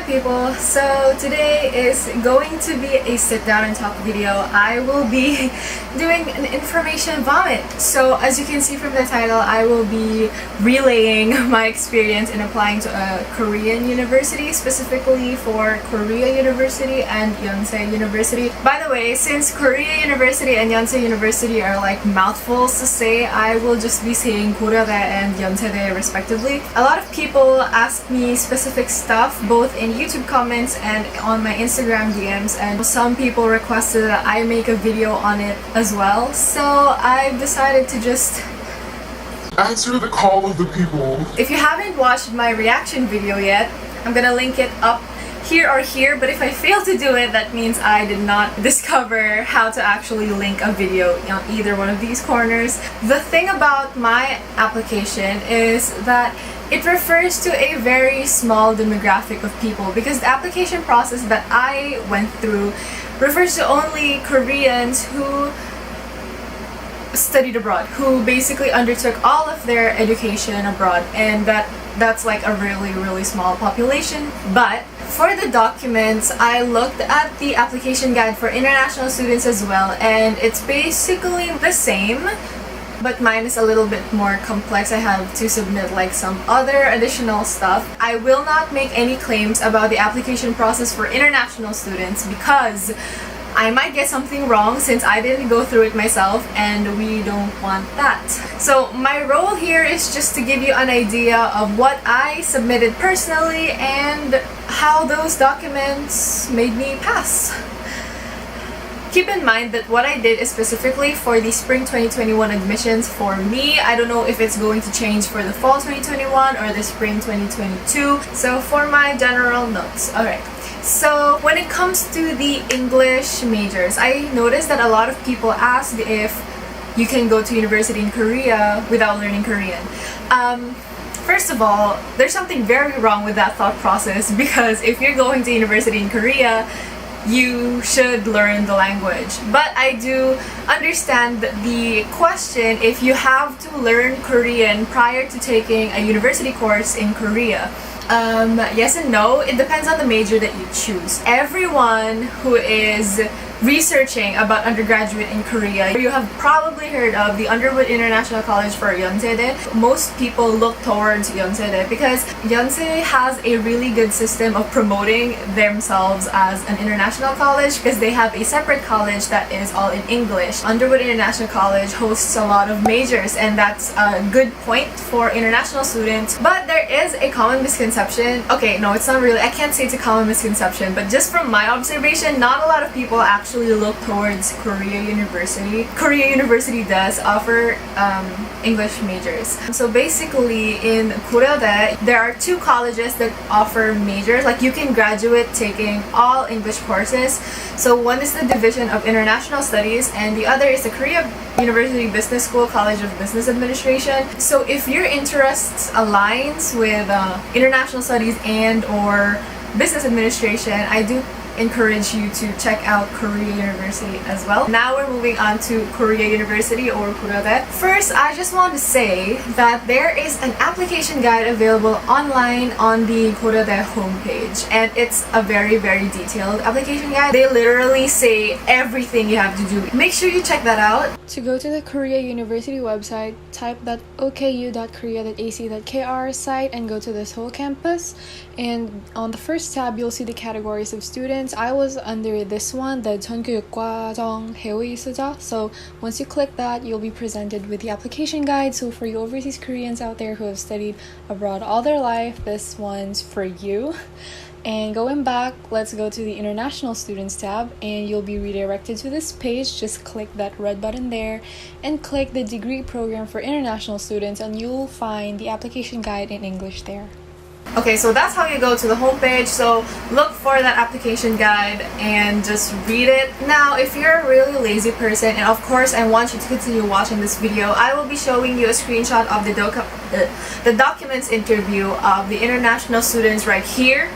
people. So today is going to be a sit down and talk video. I will be doing an information vomit. So as you can see from the title, I will be relaying my experience in applying to a Korean university, specifically for Korea University and Yonsei University. By the way, since Korea University and Yonsei University are like mouthfuls to say, I will just be saying Korea대 and Yonsei대 respectively. A lot of people ask me specific stuff both in YouTube comments and on my Instagram DMs, and some people requested that I make a video on it as well. So I've decided to just answer the call of the people. If you haven't watched my reaction video yet, I'm gonna link it up here or here, but if I fail to do it, that means I did not discover how to actually link a video on either one of these corners. The thing about my application is that it refers to a very small demographic of people, because the application process that I went through refers to only Koreans who studied abroad, who basically undertook all of their education abroad, and that's like a really small population. But for the documents, I looked at the application guide for international students as well, and it's basically the same, but mine is a little bit more complex. I have to submit like some other additional stuff. I will not make any claims about the application process for international students because I might get something wrong since I didn't go through it myself, and we don't want that. So my role here is just to give you an idea of what I submitted personally and how those documents made me pass. Keep in mind that what I did is specifically for the spring 2021 admissions for me. I don't know if it's going to change for the fall 2021 or the spring 2022. So for my general notes. Alright. So when it comes to the English majors, I noticed that a lot of people asked if you can go to university in Korea without learning Korean. First of all, there's something very wrong with that thought process, because if you're going to university in Korea, you should learn the language. But I do understand the question if you have to learn Korean prior to taking a university course in Korea. Yes and no. It depends on the major that you choose. Everyone who is researching about undergraduate in Korea, you have probably heard of the Underwood International College for Yonsei대. Most people look towards Yonsei대 because Yonsei has a really good system of promoting themselves as an international college, because they have a separate college that is all in English. Underwood International College hosts a lot of majors, and that's a good point for international students. But there is a common misconception. Okay, no, it's not really. I can't say it's a common misconception, but just from my observation, not a lot of people actually look towards Korea University. Korea University does offer English majors. So basically in Korea대, there are two colleges that offer majors. Like you can graduate taking all English courses. So one is the Division of International Studies, and the other is the Korea University Business School College of Business Administration. So if your interests aligns with international studies and or business administration, I do encourage you to check out Korea University as well. Now we're moving on to Korea University or Korea대. First, I just want to say that there is an application guide available online on the Korea대 homepage, and it's a very detailed application guide. They literally say everything you have to do. Make sure you check that out. To go to the Korea University website, type that oku.korea.ac.kr site and go to this whole campus. And on the first tab, you'll see the categories of students. I was under this one, the 전교육과정 해외 수자. So once you click that, you'll be presented with the application guide. So for you overseas Koreans out there who have studied abroad all their life, this one's for you. And going back, let's go to the International Students tab, and you'll be redirected to this page. Just click that red button there and click the degree program for international students, and you'll find the application guide in English there. Okay, so that's how you go to the homepage. So look for that application guide and just read it. Now, if you're a really lazy person, and of course I want you to continue watching this video, I will be showing you a screenshot of the documents interview of the international students right here,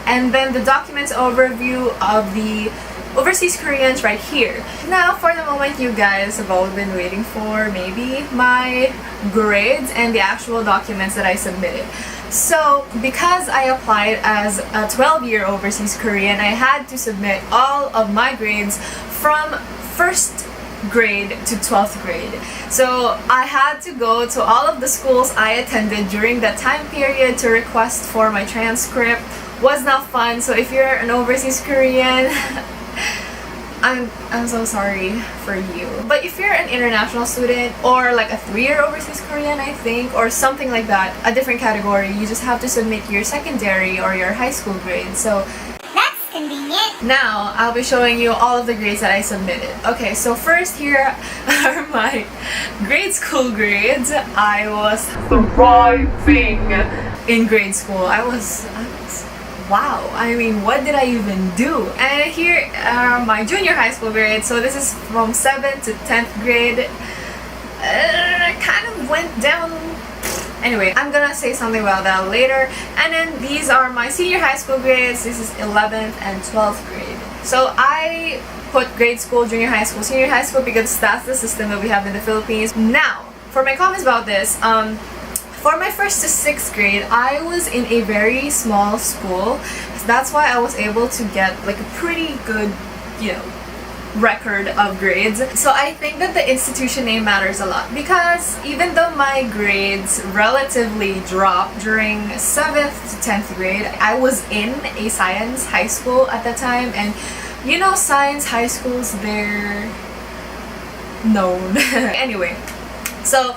and then the documents overview of the overseas Koreans right here. Now, for the moment you guys have all been waiting for, maybe my grades and the actual documents that I submitted. So because I applied as a 12-year overseas Korean, I had to submit all of my grades from first grade to 12th grade. So I had to go to all of the schools I attended during that time period to request for my transcript. Was not fun. So if you're an overseas Korean, I'm so sorry for you. But if you're an international student or like a 3-year overseas Korean, I think, or something like that, a different category, you just have to submit your secondary or your high school grades. So That's convenient. now I'll be showing you all of the grades that I submitted. Okay, so first here are my grade school grades. I was thriving in grade school. I was wow, I mean, what did I even do? And here are my junior high school grades. So this is from 7th to 10th grade. Kind of went down. Anyway, I'm gonna say something about that later. And then these are my senior high school grades. This is 11th and 12th grade. So I put grade school, junior high school, senior high school because that's the system that we have in the Philippines. Now, for my comments about this, for my 1st to 6th grade, I was in a very small school. So that's why I was able to get like a pretty good, record of grades. So I think that the institution name matters a lot because even though my grades relatively dropped during 7th to 10th grade, I was in a science high school at that time, and science high schools, they're known. Anyway, so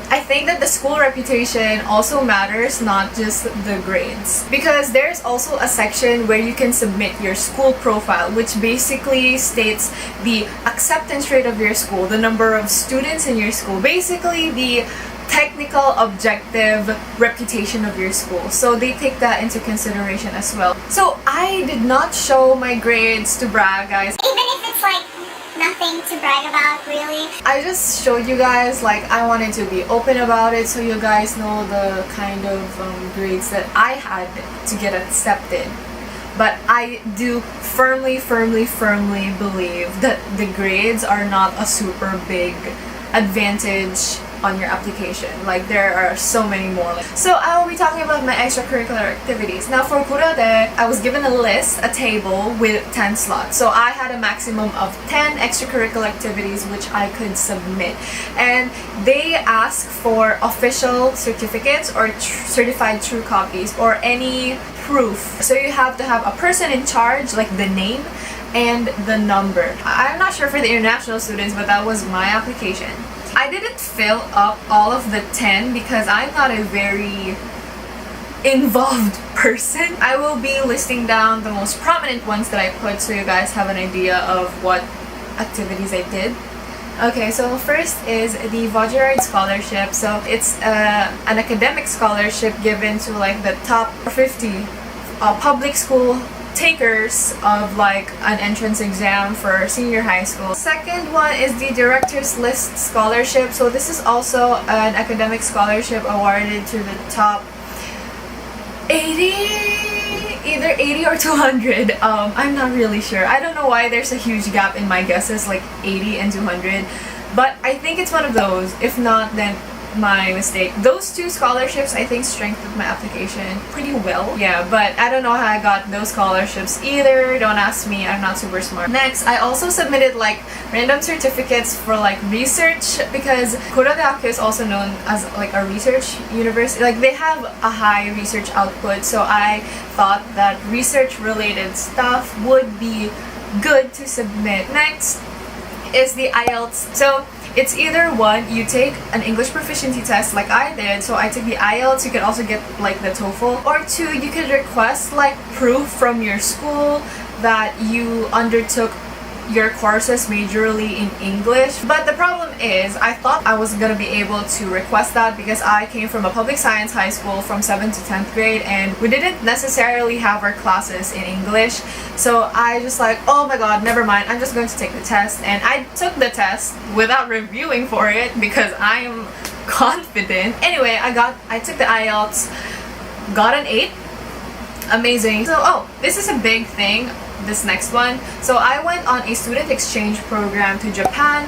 I think that the school reputation also matters, not just the grades. Because there's also a section where you can submit your school profile, which basically states the acceptance rate of your school, the number of students in your school, basically the technical objective reputation of your school. So they take that into consideration as well. So I did not show my grades to brag, guys. Even if it's like nothing to brag about, really. I just showed you guys, like, I wanted to be open about it so you guys know the kind of grades that I had to get accepted. But I do firmly believe that the grades are not a super big advantage on your application. Like, there are so many more. So I will be talking about my extracurricular activities. Now for Kurade, I was given a list, a table with 10 slots. So I had a maximum of 10 extracurricular activities which I could submit. And they ask for official certificates or certified true copies or any proof. So you have to have a person in charge, like the name and the number. I'm not sure for the international students, but that was my application. I didn't fill up all of the 10 because I'm not a very involved person. I will be listing down the most prominent ones that I put so you guys have an idea of what activities I did. Okay, so first is the Vaugerard Scholarship. So it's an academic scholarship given to like the top 50 public school takers of like an entrance exam for senior high school. Second one is the Director's List Scholarship. So this is also an academic scholarship awarded to the top 80, either 80 or 200. I'm not really sure. I don't know why there's a huge gap in my guesses, like 80 and 200. But I think it's one of those. If not, then my mistake. Those two scholarships I think strengthened my application pretty well. Yeah, but I don't know how I got those scholarships either. Don't ask me, I'm not super smart. Next, I also submitted like random certificates for like research because Kurodaku is also known as like a research university. Like they have a high research output, so I thought that research related stuff would be good to submit. Next is the IELTS. So it's either one, you take an English proficiency test like I did, so I took the IELTS, you could also get like the TOEFL, or two, you could request like proof from your school that you undertook your courses majorly in English. But the problem is, I thought I was gonna be able to request that because I came from a public science high school from 7th to 10th grade and we didn't necessarily have our classes in English. So I just like, oh my god, never mind, I'm just going to take the test. And I took the test without reviewing for it because I am confident. Anyway, I took the IELTS, got an 8. Amazing. So, this is a big thing. This next one. So I went on a student exchange program to Japan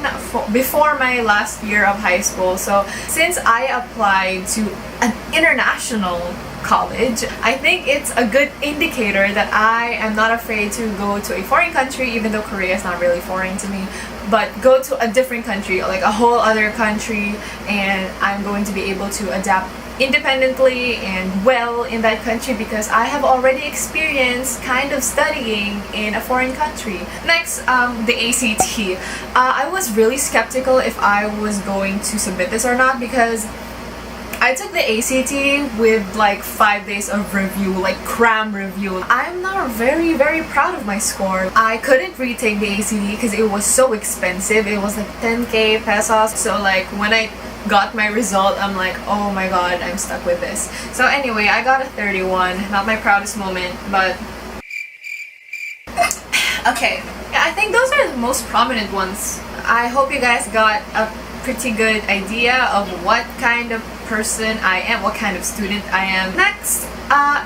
before my last year of high school. So since I applied to an international college. I think it's a good indicator that I am not afraid to go to a foreign country, even though Korea is not really foreign to me, but go to a different country, like a whole other country, and I'm going to be able to adapt independently and well in that country because I have already experienced kind of studying in a foreign country. Next, the ACT. I was really skeptical if I was going to submit this or not because I took the ACT with like 5 days of review, like cram review. I'm not very proud of my score. I couldn't retake the ACT because it was so expensive. It was like 10k pesos. So like when I got my result, I'm like, oh my god, I'm stuck with this. So anyway, I got a 31. Not my proudest moment, but okay. Yeah, I think those are the most prominent ones. I hope you guys got a pretty good idea of what kind of person I am, what kind of student I am. Next,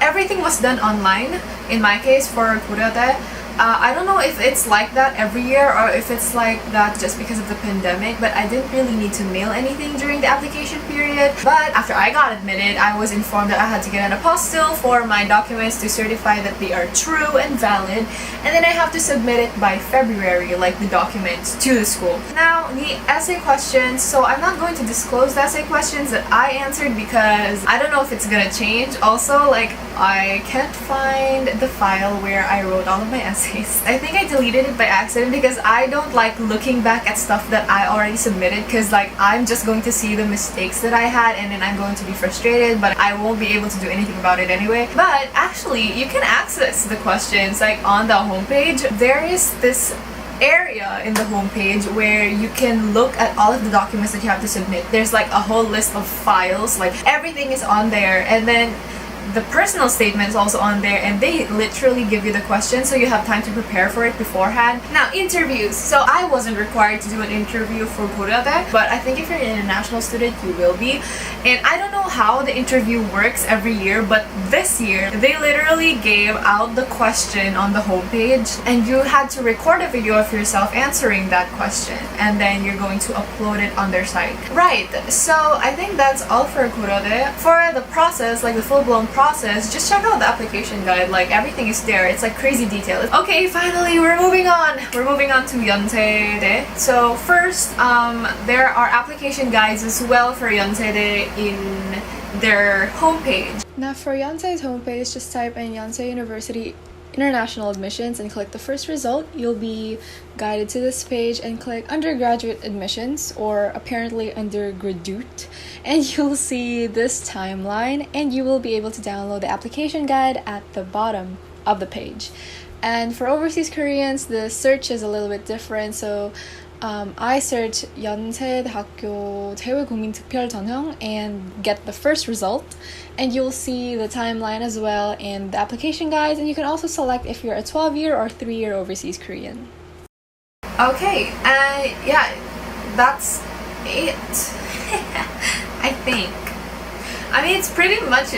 everything was done online in my case for Korea. I don't know if it's like that every year or if it's like that just because of the pandemic, but I didn't really need to mail anything during the application period. But after I got admitted, I was informed that I had to get an apostille for my documents to certify that they are true and valid, and then I have to submit it by February, like the documents, to the school. Now, the essay questions, so I'm not going to disclose the essay questions that I answered because I don't know if it's gonna change. Also, like, I can't find the file where I wrote all of my essays. I think I deleted it by accident because I don't like looking back at stuff that I already submitted because like I'm just going to see the mistakes that I had and then I'm going to be frustrated, but I won't be able to do anything about it anyway. But actually, you can access the questions like on the homepage. There is this area in the homepage where you can look at all of the documents that you have to submit. There's like a whole list of files, like everything is on there, and then the personal statement is also on there, and they literally give you the question so you have time to prepare for it beforehand. Now, interviews. So I wasn't required to do an interview for Korea, but I think if you're an international student, you will be. And I don't know how the interview works every year, but this year they literally gave out the question on the homepage, and you had to record a video of yourself answering that question, and then you're going to upload it on their site. Right, so I think that's all for Korea. For the process, like the full-blown process, just check out the application guide. Like everything is there. It's like crazy detailed. Okay, finally we're moving on. We're moving on to 연세대. So first, there are application guides as well for 연세대 in their homepage. Now for Yonsei's homepage, just type in Yonsei University International Admissions and click the first result. You'll be guided to this page and click undergraduate admissions, or apparently undergraduate, and you'll see this timeline, and you will be able to download the application guide at the bottom of the page. And for overseas Koreans, the search is a little bit different. So I search 연세대학교 대외국민특별 전형 and get the first result, and you'll see the timeline as well and the application guides, and you can also select if you're a 12-year or 3-year overseas Korean. Okay, yeah, that's it. I think. I mean, it's pretty much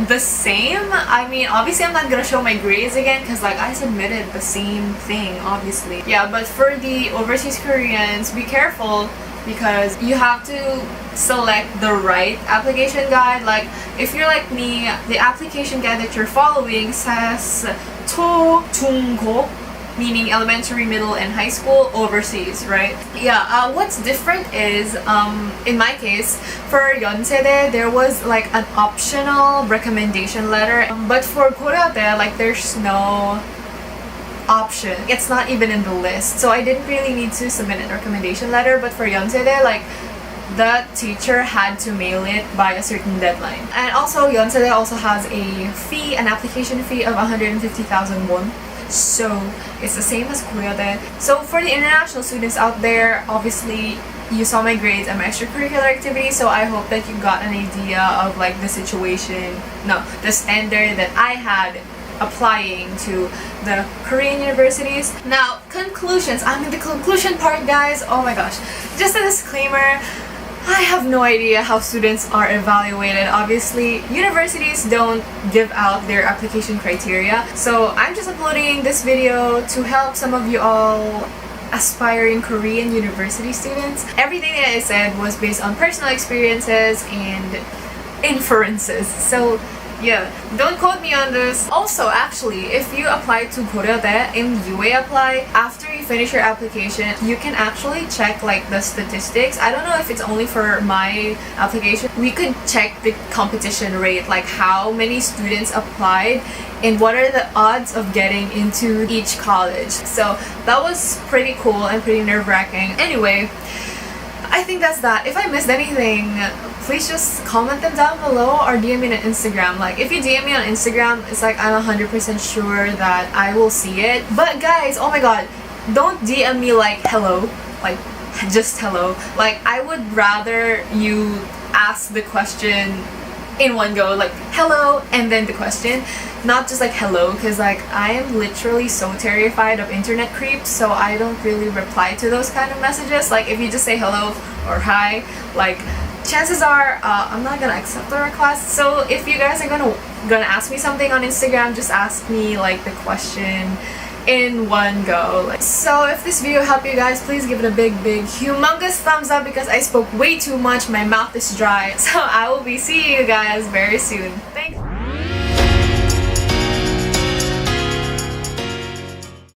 the same. I mean, obviously I'm not gonna show my grades again because like I submitted the same thing, obviously. Yeah, but for the overseas Koreans, be careful because you have to select the right application guide. Like if you're like me, the application guide that you're following says 초, 중, 고, meaning elementary, middle, and high school overseas, right? Yeah, what's different is, in my case, for 연세대, there was like an optional recommendation letter, but for Korea대, like there's no option. It's not even in the list, so I didn't really need to submit a recommendation letter, but for 연세대, like the teacher had to mail it by a certain deadline. And also, 연세대 also has a fee, an application fee of 150,000 won. So it's the same as Korea. So for the international students out there, obviously you saw my grades and my extracurricular activities, so I hope that you got an idea of like the situation, the standard that I had applying to the Korean universities. Now, conclusions. I'm in the conclusion part, guys. Oh my gosh. Just a disclaimer. I have no idea how students are evaluated. Obviously, universities don't give out their application criteria. So I'm just uploading this video to help some of you all aspiring Korean university students. Everything that I said was based on personal experiences and inferences. So Yeah, don't quote me on this. Also, actually, if you apply to Korea대 in UA Apply, after you finish your application, you can actually check like the statistics. I don't know if it's only for my application. We could check the competition rate, like how many students applied and what are the odds of getting into each college. So that was pretty cool and pretty nerve-wracking. Anyway, I think that's that. If I missed anything, please just comment them down below or DM me on Instagram. Like, if you DM me on Instagram, it's like I'm 100% sure that I will see it. But guys, oh my god, don't DM me like hello, like just hello. Like, I would rather you ask the question in one go, like hello and then the question, not just like hello, because like I am literally so terrified of internet creeps, so I don't really reply to those kind of messages. Like, if you just say hello or hi, like chances are I'm not gonna accept the request. So if you guys are gonna ask me something on Instagram, just ask me like the question in one go. So if this video helped you guys, please give it a big humongous thumbs up, because I spoke way too much, my mouth is dry. So I will be seeing you guys very soon. Thanks.